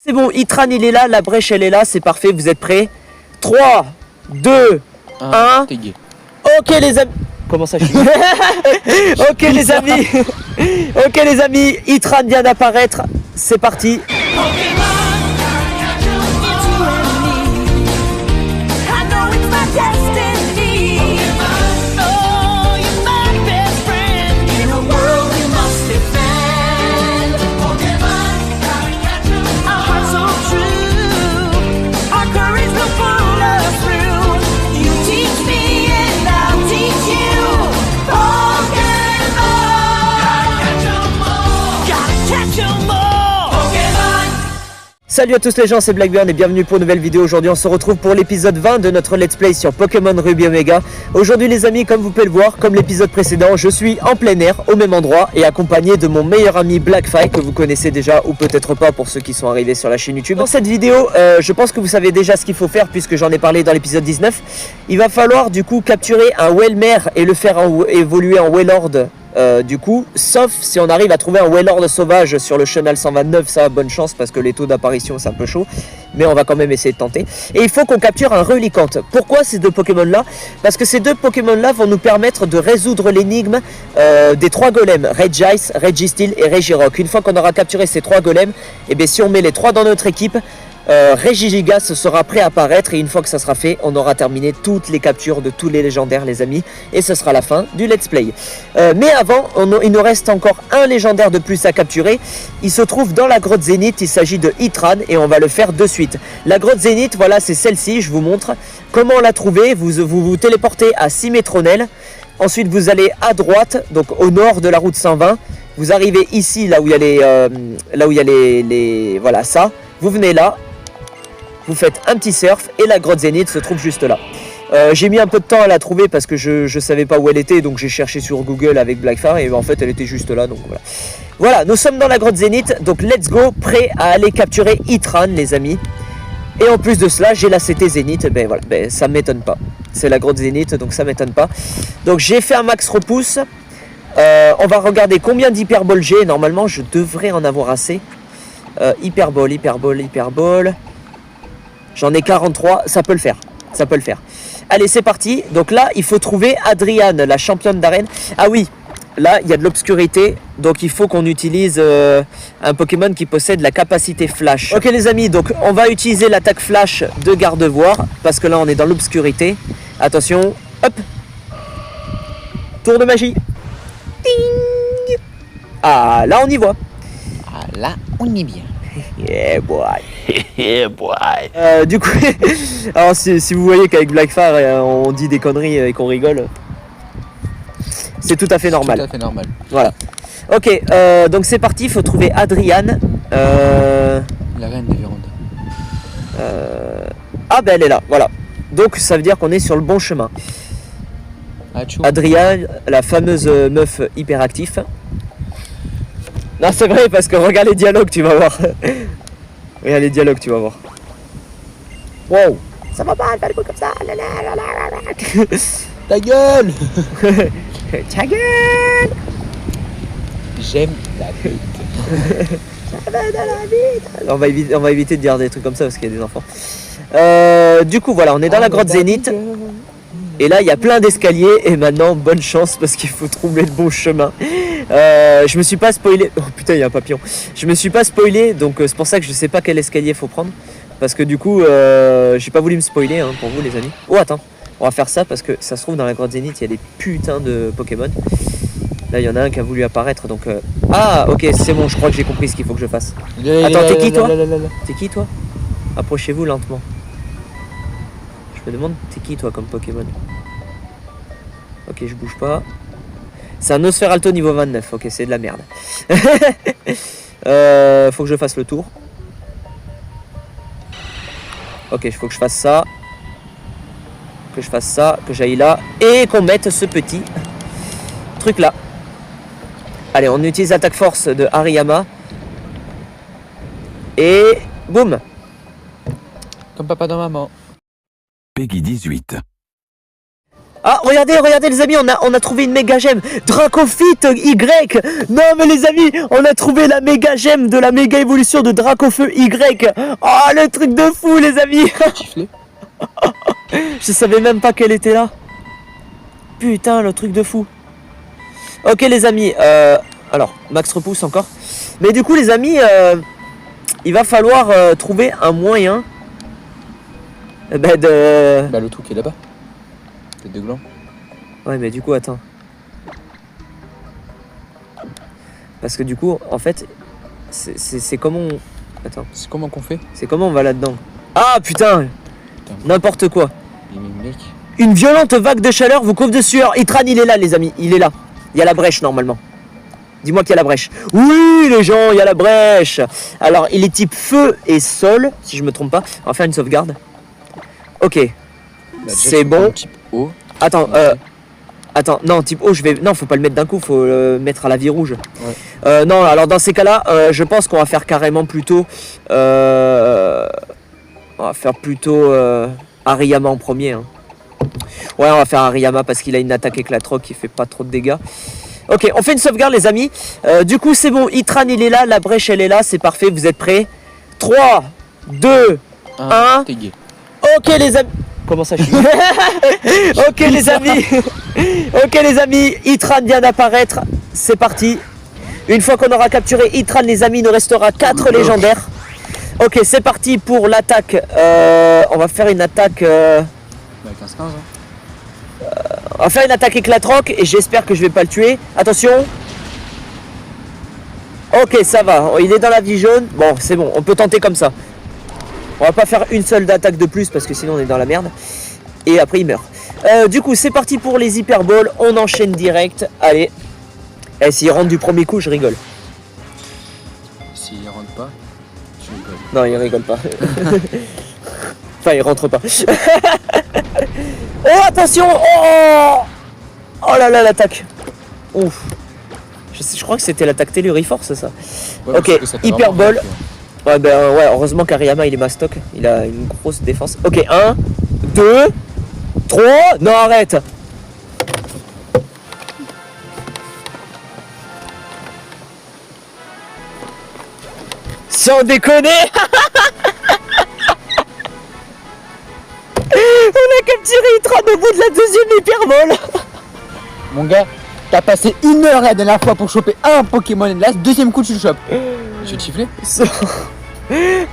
C'est bon, Itran il est là, la brèche elle est là, c'est parfait, vous êtes prêts? 3, 2, 1. Ok les amis. Comment ça je suis Ok les amis. Ok les amis, Itran vient d'apparaître, c'est parti. Salut à tous les gens, c'est Blackburn et bienvenue pour une nouvelle vidéo. Aujourd'hui on se retrouve pour l'épisode 20 de notre Let's Play sur Pokémon Ruby Omega. Aujourd'hui les amis, comme vous pouvez le voir, comme l'épisode précédent, je suis en plein air, au même endroit et accompagné de mon meilleur ami Blackfy, que vous connaissez déjà ou peut-être pas pour ceux qui sont arrivés sur la chaîne YouTube. Dans cette vidéo, je pense que vous savez déjà ce qu'il faut faire puisque j'en ai parlé dans l'épisode 19. Il va falloir du coup capturer un Wellmare et le faire évoluer en Wailord. Du coup, sauf si on arrive à trouver un Wailord sauvage sur le chenal 129, ça bonne chance parce que les taux d'apparition c'est un peu chaud, mais on va quand même essayer de tenter. Et il faut qu'on capture un Relicanth. Pourquoi ces deux Pokémon là? Parce que ces deux Pokémon là vont nous permettre de résoudre l'énigme des trois golems, Regice, Registeel et Regirock. Une fois qu'on aura capturé ces trois golems, et bien si on met les trois dans notre équipe, Regigigas sera prêt à apparaître et une fois que ça sera fait, on aura terminé toutes les captures de tous les légendaires les amis et ce sera la fin du let's play. Mais avant, il nous reste encore un légendaire de plus à capturer. Il se trouve dans la grotte Zénith, il s'agit de Itran et on va le faire de suite. La grotte Zénith, voilà, c'est celle-ci, je vous montre. Comment la trouver? Vous téléportez à Symmetronel. Ensuite vous allez à droite, donc au nord de la route 120. Vous arrivez ici, là où il y a les voilà ça. Vous venez là. Vous faites un petit surf et la grotte Zénith se trouve juste là. J'ai mis un peu de temps à la trouver parce que je savais pas où elle était, donc j'ai cherché sur Google avec Blackfire et en fait elle était juste là, donc voilà. Voilà, nous sommes dans la grotte Zénith, donc let's go, prêt à aller capturer Itran les amis. Et en plus de cela, j'ai la CT Zénith, ben voilà, ben ça m'étonne pas. C'est la grotte Zénith, donc ça m'étonne pas. Donc j'ai fait un max repousse. On va regarder combien d'hyperbole j'ai. Normalement, je devrais en avoir assez. Hyperbole. J'en ai 43, ça peut le faire. Ça peut le faire. Allez, c'est parti. Donc là, il faut trouver Adriane, la championne d'arène. Ah oui, là, il y a de l'obscurité. Donc il faut qu'on utilise un Pokémon qui possède la capacité flash. Ok les amis, donc on va utiliser l'attaque flash de Gardevoir. Parce que là, on est dans l'obscurité. Attention, hop. Tour de magie. Ding. Ah, là, on y voit. Ah, là, on y est bien. Yeah boy. Yeah boy. Du coup, alors si vous voyez qu'avec Blackfire on dit des conneries et qu'on rigole, c'est tout à fait normal. Tout à fait normal. Voilà. Ok, donc c'est parti, il faut trouver Adriane. La reine des vérandas. Ah ben elle est là, voilà. Donc ça veut dire qu'on est sur le bon chemin. Achou. Adriane, la fameuse meuf hyperactif. Non c'est vrai parce que regarde les dialogues, tu vas voir. Regarde les dialogues, tu vas voir. Wow. Ça va pas, elle fait le coup comme ça. Ta gueule. Ta gueule. J'aime la bite. On va éviter de dire des trucs comme ça parce qu'il y a des enfants. Du coup voilà, on est dans la grotte Zénith. Et là il y a plein d'escaliers. Et maintenant bonne chance parce qu'il faut trouver le bon chemin. Je me suis pas spoilé. Oh putain, il y a un papillon. Je me suis pas spoilé, donc c'est pour ça que je sais pas quel escalier faut prendre. Parce que du coup, j'ai pas voulu me spoiler hein, pour vous les amis. Oh attends, on va faire ça parce que ça se trouve dans la grotte Zénith, il y a des putains de Pokémon. Là, il y en a un qui a voulu apparaître, donc. Ah, ok, c'est bon, je crois que j'ai compris ce qu'il faut que je fasse. Attends, t'es qui toi? T'es qui toi? Approchez-vous lentement. Je me demande, t'es qui toi comme Pokémon? Ok, je bouge pas. C'est un Nosferalto niveau 29, ok c'est de la merde. Faut que je fasse le tour. Ok, il faut que je fasse ça. Que je fasse ça, que j'aille là. Et qu'on mette ce petit truc là. Allez, on utilise l'attaque force de Hariyama. Et boum. Comme papa dans maman. Peggy 18. Ah, regardez les amis, on a trouvé une méga gemme. Dracophyte Y. Non mais les amis, on a trouvé la méga gemme de la méga évolution de Dracofeu Y. Oh, le truc de fou les amis. Je savais même pas qu'elle était là. Putain, le truc de fou. Ok les amis, alors Max repousse encore. Mais du coup les amis, il va falloir trouver un moyen de... Bah le truc est là-bas. Tête de gland. Ouais mais du coup attends. Parce que du coup en fait c'est comment on... Attends. C'est comment qu'on fait? C'est comment on va là-dedans? Ah putain, n'importe quoi. Mec. Une violente vague de chaleur vous couvre de sueur. Itran il est là les amis, il est là. Il y a la brèche normalement. Dis-moi qu'il y a la brèche. Oui les gens, il y a la brèche. Alors il est type feu et sol, si je me trompe pas. On va faire une sauvegarde. Ok. Bah, c'est bon. Type eau. Attends, attends, non, type eau, je vais... Non, faut pas le mettre d'un coup, faut le mettre à la vie rouge. Ouais. Non, alors dans ces cas-là, je pense qu'on va faire carrément plutôt... on va faire plutôt Hariyama en premier. Hein. Ouais, on va faire Hariyama parce qu'il a une attaque éclatroque qui fait pas trop de dégâts. Ok, on fait une sauvegarde les amis. Du coup, c'est bon, Itran il est là, la brèche elle est là, c'est parfait, vous êtes prêts? 3, 2, 1... T'es gay. Ok les amis... Comment ça je suis Ok les amis. Ok les amis, Itran vient d'apparaître. C'est parti. Une fois qu'on aura capturé Itran les amis, il nous restera 4 légendaires. Ok, c'est parti pour l'attaque. On va faire une attaque... Bah 15-15 hein. On va faire une attaque éclatroque et j'espère que je vais pas le tuer. Attention. Ok, ça va. Il est dans la vie jaune. Bon, c'est bon. On peut tenter comme ça. On va pas faire une seule d'attaque de plus parce que sinon on est dans la merde. Et après il meurt. Du coup, c'est parti pour les hyperballs. On enchaîne direct. Allez. Et s'il rentre du premier coup, je rigole. S'il rentre pas, tu rigoles. Non, il rigole pas. Enfin, il rentre pas. Oh, attention. Oh là là, l'attaque. Ouf. Je crois que c'était l'attaque Telluriforce, ça. Ouais, ok, hyperball. Ouais, ben ouais, heureusement qu'Hariyama il est mastoc. Il a une grosse défense. Ok, 1, 2, 3. Non, arrête. Sans déconner. On a capturé Itran au bout de la deuxième hyperbole. Mon gars, t'as passé 1 heure la dernière fois pour choper un Pokémon et là, deuxième coup tu le chopes. Je vais te siffler.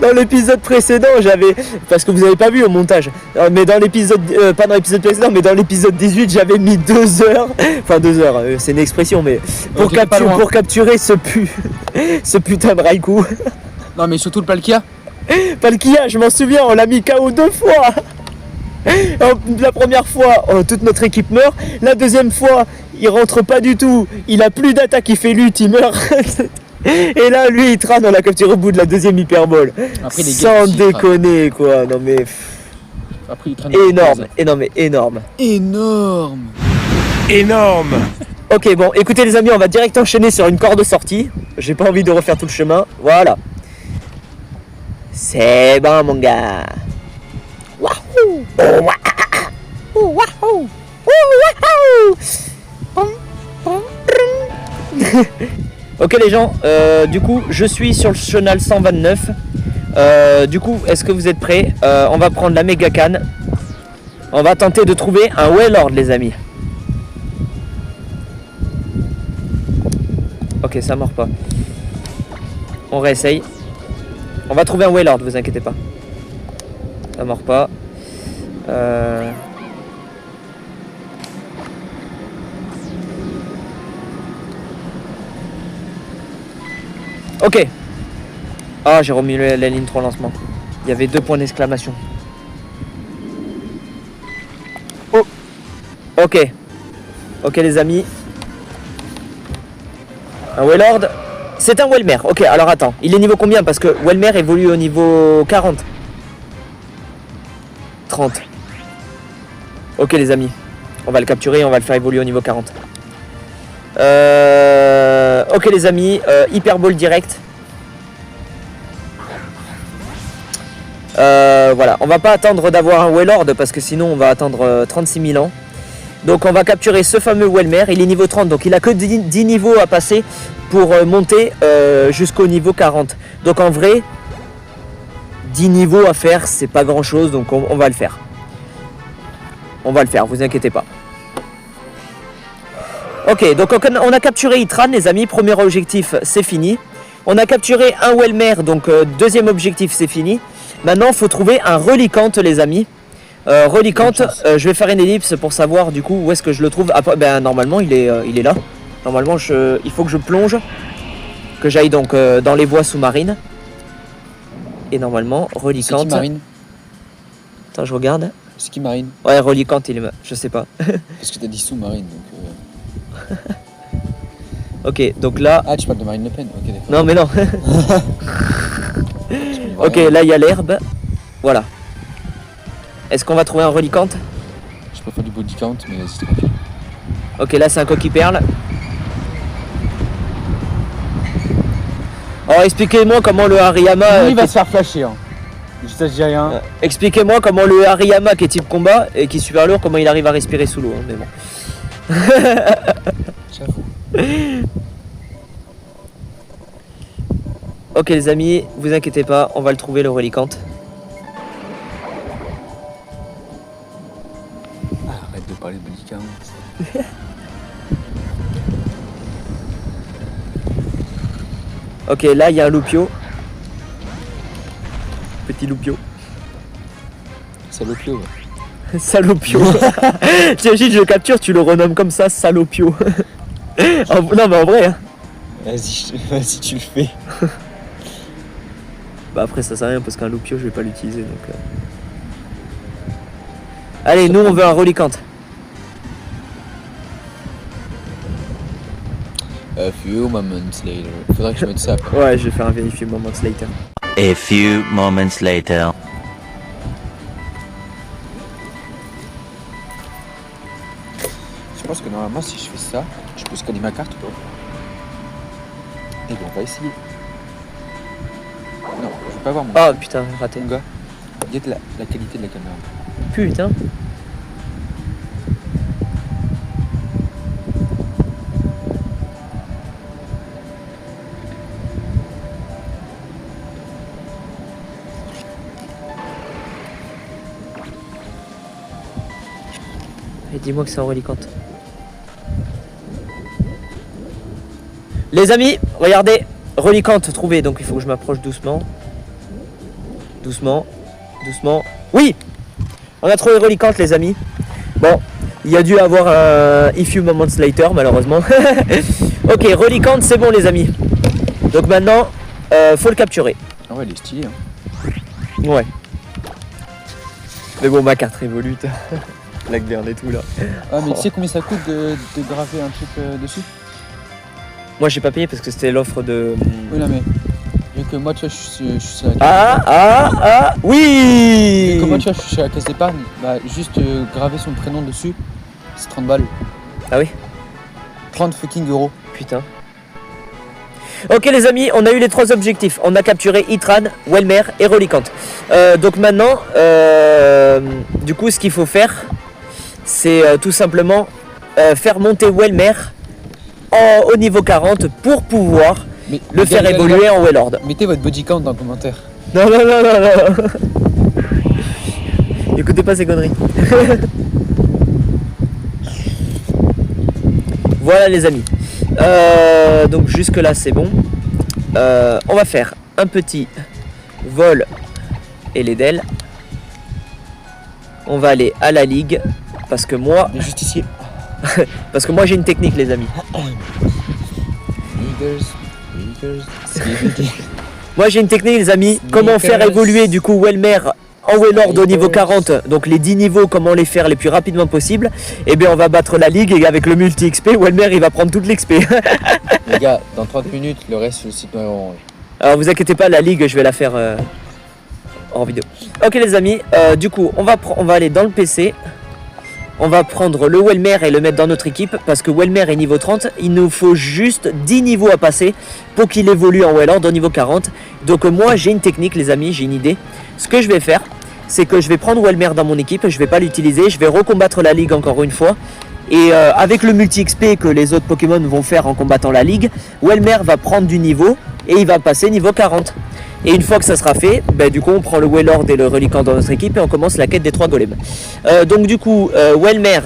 Dans l'épisode précédent, j'avais... Parce que vous n'avez pas vu au montage. Mais dans l'épisode... pas dans l'épisode précédent, mais dans l'épisode 18, j'avais mis 2 heures. Enfin 2 heures, c'est une expression, mais... Pour, pour capturer ce putain de Raikou. Non mais surtout le Palkia. Palkia, je m'en souviens, on l'a mis KO 2 fois. La première fois, toute notre équipe meurt. La deuxième fois, il rentre pas du tout. Il a plus d'attaque, il fait lutte, il meurt. Et là, lui, Itran, on l'a capturé au bout de la deuxième hyperbole. Sans déconner, quoi. Non mais... Après, énorme, énorme. Énorme. Énorme. Ok, bon, écoutez les amis, on va direct enchaîner sur une corde de sortie. J'ai pas envie de refaire tout le chemin. Voilà. C'est bon, mon gars. Wahoo! Wahoo! Wahoo! Ok les gens, du coup je suis sur le chenal 129. Du coup, est-ce que vous êtes prêts? On va prendre la méga canne. On va tenter de trouver un Wailord les amis. Ok, ça mord pas. On réessaye. On va trouver un Wailord, vous inquiétez pas. Ça mord pas. Ok. Ah, j'ai remis la ligne 3 lancement. Il y avait 2 points d'exclamation. Oh. Ok. Ok les amis. Un Wailord. C'est un Welmer. Ok, alors attends. Il est niveau combien? Parce que Welmer évolue au niveau 40. 30. Ok les amis. On va le capturer et on va le faire évoluer au niveau 40. Ok les amis. Hyperball direct. Voilà. On va pas attendre d'avoir un Wailord parce que sinon on va attendre 36 000 ans. Donc on va capturer ce fameux Welmer, il est niveau 30, donc il a que 10 niveaux à passer pour monter jusqu'au niveau 40. Donc en vrai, 10 niveaux à faire, c'est pas grand chose, donc on va le faire. On va le faire, vous inquiétez pas. Ok, donc on a capturé Itran, les amis, premier objectif, c'est fini. On a capturé un Welmer, donc deuxième objectif, c'est fini. Maintenant, il faut trouver un Reliquant, les amis. Reliquant, je vais faire une ellipse pour savoir du coup où est-ce que je le trouve. Après, ben, normalement, il est là. Normalement, il faut que je plonge, que j'aille donc dans les voies sous-marines. Et normalement, Reliquant. C'est qui Marine? Attends, je regarde. C'est qui Marine? Ouais, Reliquant, je sais pas. Parce que t'as dit sous-marine, donc... Ok, donc là... Ah, tu parles de Marine Le Pen? Ok, d'accord. Non, mais non. Ok, là, il y a l'herbe. Voilà. Est-ce qu'on va trouver un Reliquant? Je peux faire du body count, mais c'était compliqué. Ok, là, c'est un coquille perle. Alors, expliquez-moi comment le Hariyama... Il va se faire flasher, hein. Je dis rien. Expliquez-moi comment le Hariyama qui est type combat et qui est super lourd, comment il arrive à respirer sous l'eau, hein, mais bon. J'avoue. Ok les amis, vous inquiétez pas, on va le trouver le Reliquant. Ah, arrête de parler de body count. Ok, là il y a un loupio. Petit loupio. Salopio, ouais. Salopio. T'imagines, je le capture, tu le renommes comme ça, Salopio. Non mais en vrai. Hein. Vas-y, tu le fais. Bah après ça sert à rien parce qu'un loupio je vais pas l'utiliser donc. Allez, nous on veut un Reliquant. A few moments later. Faudrait que je mette ça après. Ouais, je vais faire un vérifier moments later. A few moments later. Je pense que normalement, si je fais ça, je peux scanner ma carte ou pas? Et bien, on va essayer. Non, je vais pas voir mon Oh putain, raté. gars. Il y a de la qualité de la caméra. Putain. Et dis-moi que c'est un Reliquant. Les amis, regardez, Reliquant trouvé, donc il faut que je m'approche doucement. Doucement, doucement. Oui! On a trouvé Reliquant les amis. Bon, il y a dû avoir un If Few Moments Later malheureusement. Ok, Reliquant c'est bon les amis. Donc maintenant, faut le capturer. Ah ouais, il est stylé. Hein. Ouais. Mais bon, ma carte Revolut. Blackburn et tout là. Ah, mais tu sais combien ça coûte de graver un truc dessus? Moi j'ai pas payé parce que c'était l'offre de... Oui, non, mais vu que moi, tu vois, je suis sur la caisse. Oui. Vu que moi, tu vois, je suis chez la caisse d'épargne, bah, juste graver son prénom dessus, c'est 30 balles. Ah oui? 30 fucking euros. Putain. Ok les amis, on a eu les 3 objectifs. On a capturé Itran, Welmer et Reliquant. Donc maintenant, du coup ce qu'il faut faire, c'est tout simplement faire monter Welmer au niveau 40 pour pouvoir Mais, le faire évoluer en Wellord. Mettez votre body count dans le commentaire. Non, non, non, non, non. Écoutez pas ces conneries. Voilà les amis. Donc jusque là c'est bon. On va faire un petit vol et les DEL. On va aller à la ligue parce que moi, Les justiciers. parce que moi j'ai une technique les amis. Moi j'ai une technique les amis. Comment faire évoluer du coup Welmer en Wellord au niveau 40, donc les 10 niveaux, comment les faire les plus rapidement possible. Et bien on va battre la ligue et avec le multi XP, Welmer il va prendre toute l'XP. Les gars, dans 30 minutes, le reste sur le site noir et orange. Alors vous inquiétez pas, la ligue je vais la faire en vidéo. Ok les amis, du coup on va aller dans le PC. On va prendre le Welmer et le mettre dans notre équipe parce que Welmer est niveau 30. Il nous faut juste 10 niveaux à passer pour qu'il évolue en Wellord au niveau 40. Donc moi j'ai une technique les amis, j'ai une idée. Ce que je vais faire, c'est que je vais prendre Welmer dans mon équipe. Je vais pas l'utiliser, je vais recombattre la ligue encore une fois. Et avec le multi-XP que les autres Pokémon vont faire en combattant la ligue, Welmer va prendre du niveau et il va passer niveau 40. Et une fois que ça sera fait, du coup on prend le Wailord et le Reliquant dans notre équipe et on commence la quête des 3 golems. Donc du coup, Welmer,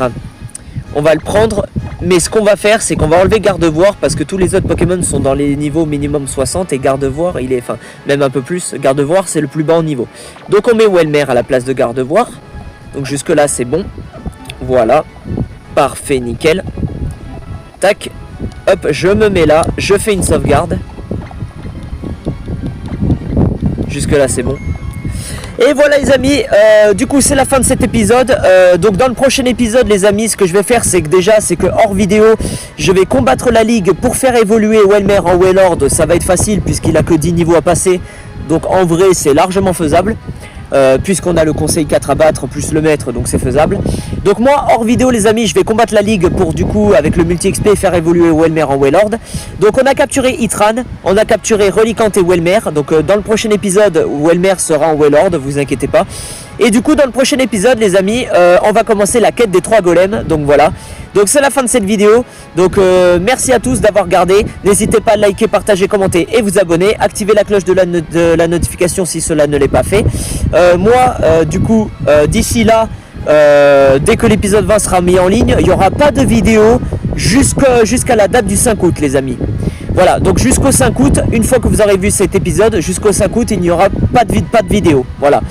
on va le prendre, mais ce qu'on va faire, c'est qu'on va enlever Gardevoir parce que tous les autres Pokémon sont dans les niveaux minimum 60 et Gardevoir, il est, enfin même un peu plus, Gardevoir c'est le plus bas en niveau. Donc on met Welmer à la place de Gardevoir, donc jusque là c'est bon, voilà, parfait, nickel. Tac, hop, je me mets là, je fais une sauvegarde. Jusque là c'est bon. Et voilà les amis, du coup c'est la fin de cet épisode. Donc dans le prochain épisode les amis, ce que je vais faire c'est que hors vidéo, je vais combattre la ligue pour faire évoluer Welmer en Wailord. Ça va être facile puisqu'il a que 10 niveaux à passer. Donc en vrai c'est largement faisable. Puisqu'on a le conseil 4 à battre plus le maître, donc c'est faisable. Donc moi hors vidéo les amis, je vais combattre la ligue pour du coup avec le multi XP faire évoluer Welmer en Wailord. Donc on a capturé Itran, on a capturé Reliquant et Welmer. Donc dans le prochain épisode Welmer sera en Wailord, vous inquiétez pas. Et du coup dans le prochain épisode les amis, on va commencer la quête des 3 golems. Donc voilà, donc c'est la fin de cette vidéo. Donc merci à tous d'avoir regardé. N'hésitez pas à liker, partager, commenter et vous abonner. Activez la cloche de la notification si cela ne l'est pas fait. Moi du coup d'ici là, dès que l'épisode 20 sera mis en ligne, il n'y aura pas de vidéo jusqu'à la date du 5 août les amis. Voilà, donc jusqu'au 5 août, une fois que vous aurez vu cet épisode, jusqu'au 5 août, il n'y aura pas de vidéo. Voilà.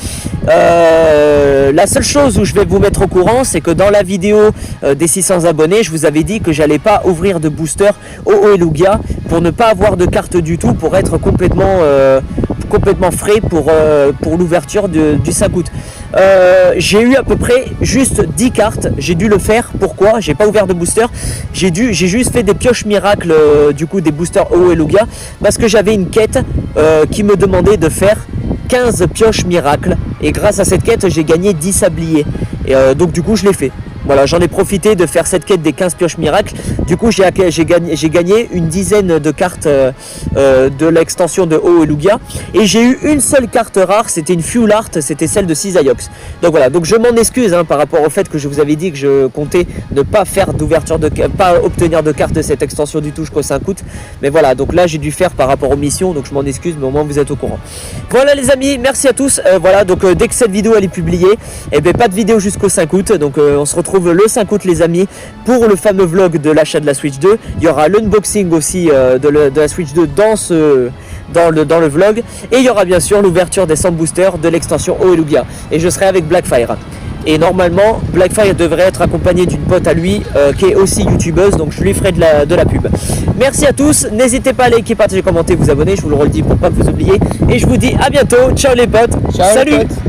La seule chose où je vais vous mettre au courant, c'est que dans la vidéo des 600 abonnés, je vous avais dit que j'allais pas ouvrir de booster au Lugia pour ne pas avoir de carte du tout, pour être complètement frais pour l'ouverture du 5 août. J'ai eu à peu près juste 10 cartes, j'ai dû le faire. Pourquoi? J'ai pas ouvert de booster, j'ai juste fait des pioches miracles, du coup des boosters OO et Lugia, parce que j'avais une quête qui me demandait de faire 15 pioches miracles, et grâce à cette quête j'ai gagné 10 sabliers, et donc du coup je l'ai fait. Voilà, j'en ai profité de faire cette quête des 15 pioches miracles. Du coup, j'ai gagné une dizaine de cartes de l'extension de OO et Lugia. Et j'ai eu une seule carte rare, c'était une Fuel Art, c'était celle de Cisaiox. Donc voilà, donc je m'en excuse par rapport au fait que je vous avais dit que je comptais ne pas faire d'ouverture pas obtenir de carte de cette extension du tout jusqu'au 5 août. Mais voilà, donc là j'ai dû faire par rapport aux missions, donc je m'en excuse, mais au moins vous êtes au courant. Voilà les amis, merci à tous. Voilà, donc dès que cette vidéo elle est publiée, pas de vidéo jusqu'au 5 août. Donc on se retrouve le 5 août les amis pour le fameux vlog de l'achat de la Switch 2. Il y aura l'unboxing aussi de la Switch 2 dans le vlog, et il y aura bien sûr l'ouverture des 100 boosters de l'extension OO et Lugia, et je serai avec Blackfire. Et normalement Blackfire devrait être accompagné d'une pote à lui qui est aussi youtubeuse, donc je lui ferai de la pub. Merci à tous, n'hésitez pas à liker, partager, commenter, vous abonner, je vous le redis pour pas que vous oubliez, et je vous dis à bientôt. Ciao les potes. Ciao, salut les potes.